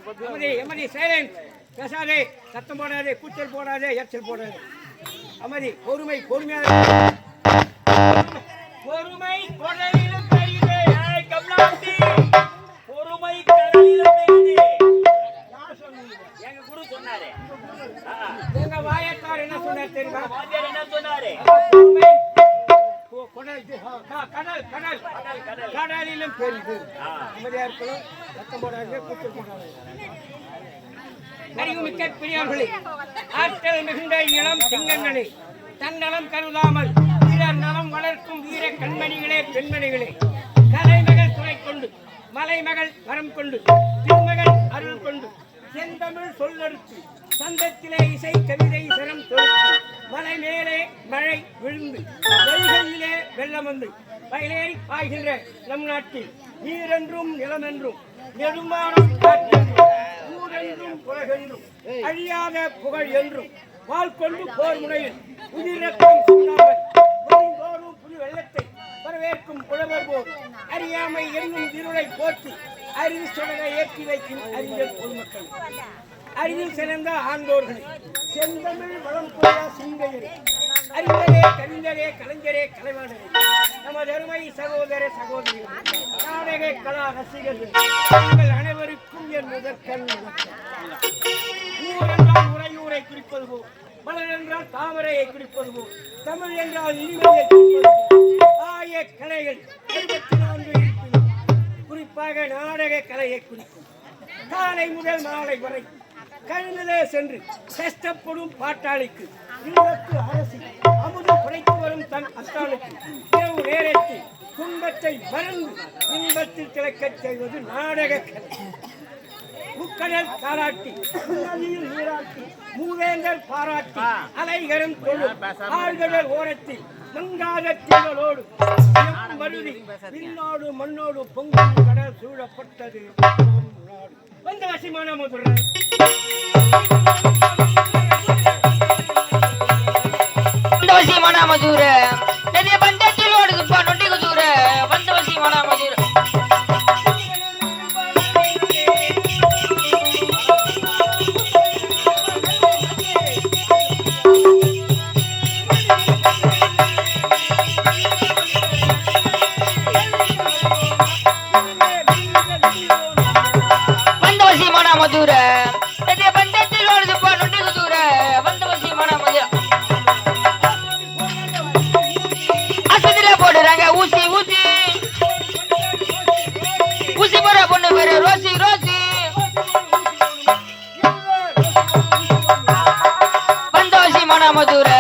எமதி silence. பேசாதே, சத்தம் போடாதே, கூச்சல் போடாதே, எச்சல் போடாதே. அமதி, பொறுமை, பொறுமையாக பொறுமை கொடையிலும் தெரியுது. கமலாட்டி பொறுமை கடலிலும் தெரியுது. எங்க குரு சொன்னாரு. எங்க வாயத்தார் என்ன சொன்னார் தெரியுமா? வாத்தியார் என்ன சொன்னாரு? பொறுமை கடல் கடல் கடலிலும் பெரிது. அமைதியா இருக்கணும், சத்தம் போடாதே, கூச்சல் போடாதே. அறிவுமிக்க பெரியார்களே, ஆற்றல் மிகுந்த இளம் சிங்கங்களே, தன்னலம் கருதாமல் வீரர் நலம் வளர்க்கும் வீர கண்மணிகளே, பெண்மணிகளே, கலைமகள் துணை கொண்டு மலைமகள் வரம் கொண்டு திருமகள் அருள் கொண்டு செந்தமிழ் சொல்லெடுத்து சந்தத்திலே இசை கவிதை சரம் தொடுத்து மலை மேலே மழை விழுந்து வைகையிலே வெள்ளம் வந்து வயலேறி பாய்கின்ற நம் நாட்டில் நீரென்றும் நிலமென்றும் நெடுமாறும் காற்றென்றும் ஊரென்றும் புலகென்றும் அழியாத புகழ் என்றும் வாள் கொண்டு போர் முனையில் உயிரக்கம் சுண்ணாமல் தோறும் புது வெள்ளத்தை வரவேற்கும் புலவர் போர் அறியாமை என்னும் இருளை போற்றி அறிவு சுடரை ஏற்றி வைக்கும் அறிஞர் பொதுமக்கள், அறிவில் சிறந்த ஆண்டோர்கள், செந்தமிழ் வளம் கொண்ட சிங்கையரே, அறிஞரே, கவிஞரே, கலைஞரே, கலைவாணரே, நமது அருமை சகோதர சகோதரிகள், நாடக கலா ரசிகர்கள், உங்கள் அனைவருக்கும் என் முதற்கண் ஊர் என்றால் உறையூரை குறிப்பது போல், மலர் என்றால் தாமரையை குறிப்பது போல், தமிழ் என்றால் இனிமையை குறிப்பது போல், ஆய கலைகள் 74 இருப்பினும் குறிப்பாக நாடக கலையை குறிக்கும். காலை முதல் மாலை வரை கழுநிலே சென்று கஷ்டப்படும் பாட்டாளிக்கு, இல்லத்து அரசி அமுது படைத்து வரும் தன் அத்தாளுக்கு இரவு நேரத்தில் துன்பத்தை மறந்து இன்பத்தில் திளைக்கச் செய்வது நாடக கலை. முக்கடல் காராட்டி, நதியில் நீராட்டி, மூவேந்தர் பாராட்டி, அலைகரும் தொழும் ஆழ்கடல் ஓரத்தில் மங்காத தீங்களோடு மருதி விண்ணோடு மண்ணோடு பொங்கும் கடல் சூழப்பட்டது நாடு. வந்த வசிமான மதுரை மதுரை பந்தத்தில் ஓடுதுப்பா நொண்டி குதூர வந்த வசிமான மதுரை மதுரை பந்தத்தில் ஓடுதுப்பா நொண்டி குதூர வந்த வசிமான மதுரை போடுறாங்க ஊசி ஊசி ஊசி போற பொண்ணு பேரு ரோசி ரோசி வந்தவசி மன மதுரை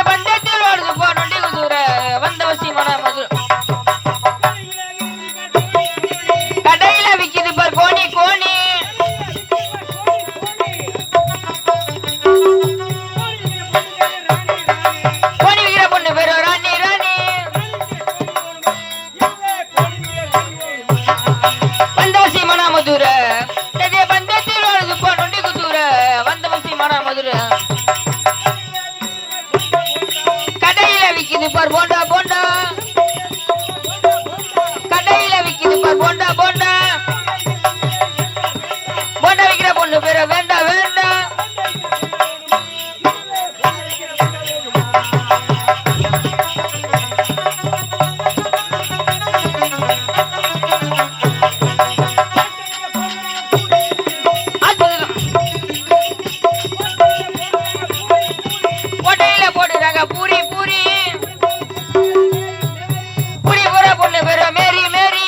பந்தத்தில் ஓடுது போ நொண்டி குதூர வந்தவசி மன மதுரை கடையில விக்குது பார் கோணி கோணி கோணி விக்கிற பொண்ணு பேரு ராணி ராணி மதுரை பந்தத்தில் வருது போ நொண்டி குதூர வந்தவசி மன மதுரை கடையில விக்குது பார் போண்டா போண்டா கடையில விக்குது பார் போண்டா போண்டா போண்டா விக்கிற பொண்ணு பேர வேண்டா வேண்டா பூரி பூரி பூரி போற பொண்ணு பேரு மேரி மேரி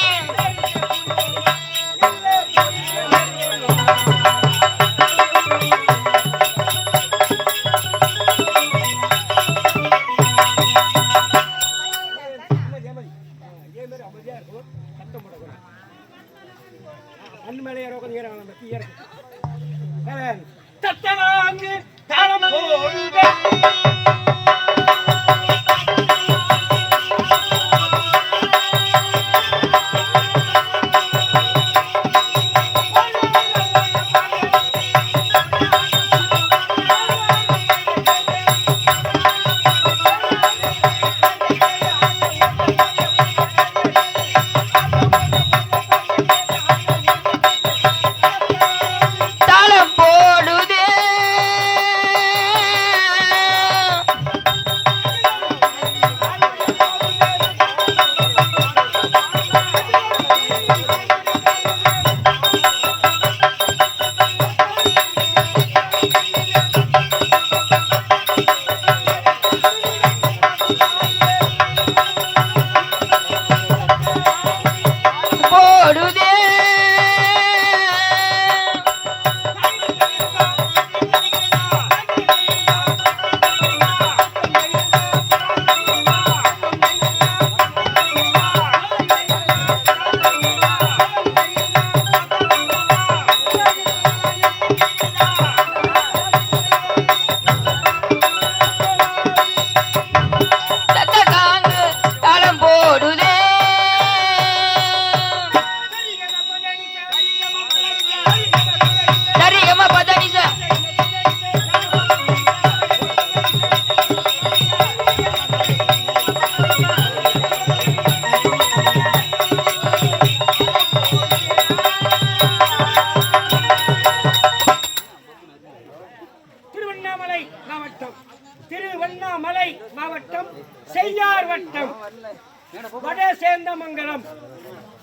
வடே சேர்ந்த மங்கலம்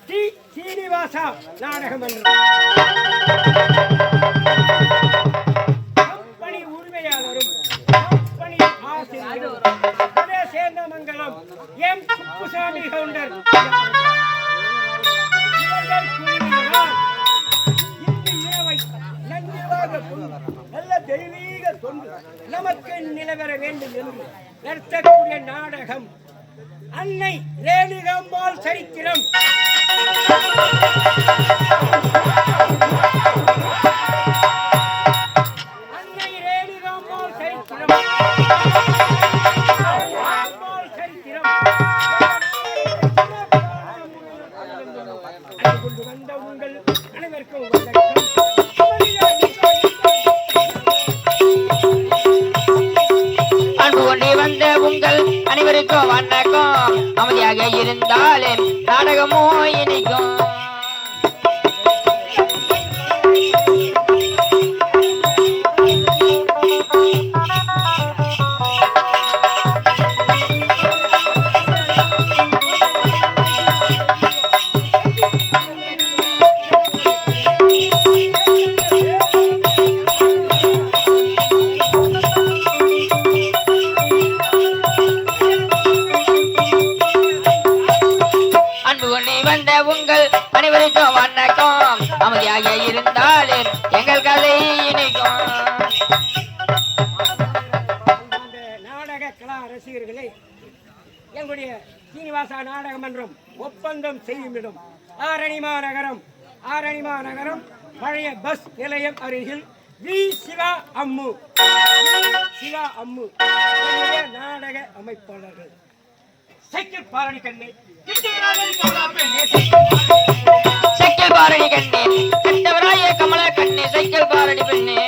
டி சீனிவாசா நாடகமன்றம் கம்பெனி உரிமையாளரும் கம்பெனி ஆசிரியரும் வடே சேர்ந்த மங்கலம் எம் குப்புசாமி கவுண்டர் இவர்கள் குழுவினரால் இந்த இரவை நன்றிவாக கொண்டு நல்ல தெய்வீக தொண்டு நமக்கு நிலவர வேண்டும் என்று நடத்தக்கூடிய நாடகம் அன்னை ரேணுகாம்பாள் சரித்திரம். அன்னை ரேணுகாம்பாள் சரித்திரம் கொண்டு வந்த உங்கள் அனைவருக்கும் அன்பு கொண்டு வந்த உங்கள் அனைவருக்கும் வணக்கம். அமைதியாக இருந்தாலே நாடகமோ இனிக்கும். வந்த உங்கள் அனைவருக்கும் வணக்கம். அமைதியாக இருந்தாலே எங்கள் கதை இணைக்கும். நாடக கலா ரசிகர்களே, எங்களுடைய சீனிவாசா நாடகமன்றம் ஒப்பந்தம் செய்யும் இடம் ஆரணிமா நகரம் பழைய பஸ் நிலையம் அருகில் வி சிவா அம்மு நாடக அமைப்பாளர்கள் சைக்கிள் பாரணி கண்ணே சைக்கிள் பாரணி கண்ணே கண்டவராய கமல கண்ணே சைக்கிள் பாரணி பெண்ணே